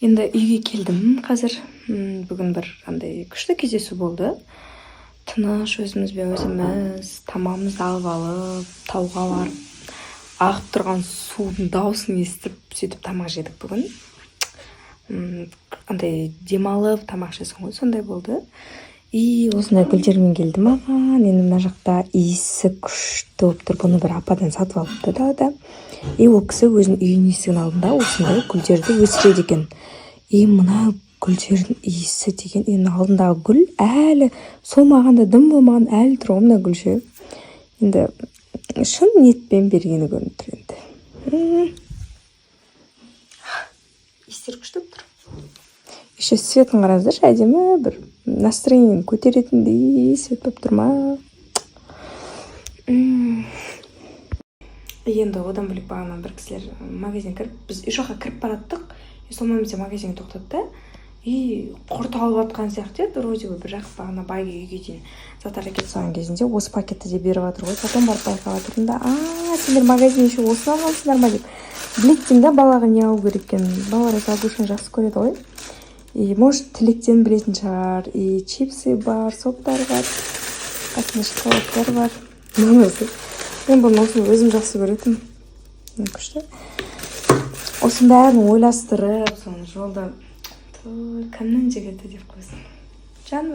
Енді үйге келдім қазір. Бүгін бір андай күшті кездесу болды. Тыныш өзімізбен өзіміз тамағымызды алып, тауға барып, ағып тұрған судың дауысын естіп, сөйтіп тамақ жедік бүгін. Андай демалып тамақ жесің ғой, сондай болды. И осындай гүлдермен келдім маған. Енді мына жақта иісі күшті болып тұр. Бұны бір ападан сатып алыпты далада. И ол кісі өзінің үйінің есігінің алдында осындай гүлдерді өсіреді екен. И мына гүлдердің иісі деген, енді алдындағы гүл әлі солмағанда, дым болмаған әлі тұр ғой мына гүлше. Енді шын ниетпен бергені көрініп тұр енді. Иістер күшті тұр. Еще светін қараңыздаршы, әдемі бір настроениені көтеретіндей свет болып тұр ма? Енді одан бөлек бағана бір кісілер магазин кіріп, біз үй жаққа кіріп бараттық. Сол моментте магазинге тоқтатты. И құрт алып жатқан сияқты еді, вроде бы бір жақсы бағана байға үйге дейін заттар әкеліп салған кезінде осы пакетті де беріп жатыр ғой. Потом барып байқап жатырмын да, сендер магазин еще осыны алғансыңдар ма деп. Білеттен да балаға не алу керек екенін. Балалар агушаны жақсы көреді ғой. И может тілектен білетін шығар. И чипсы бар, соктар бар, қасында шоколадтар бар. Мен бұны өзім жақсы көретім. Күшті. Осының бәрін ойластырып, соны жолда кімнің жігіті деп қойсын. Жаным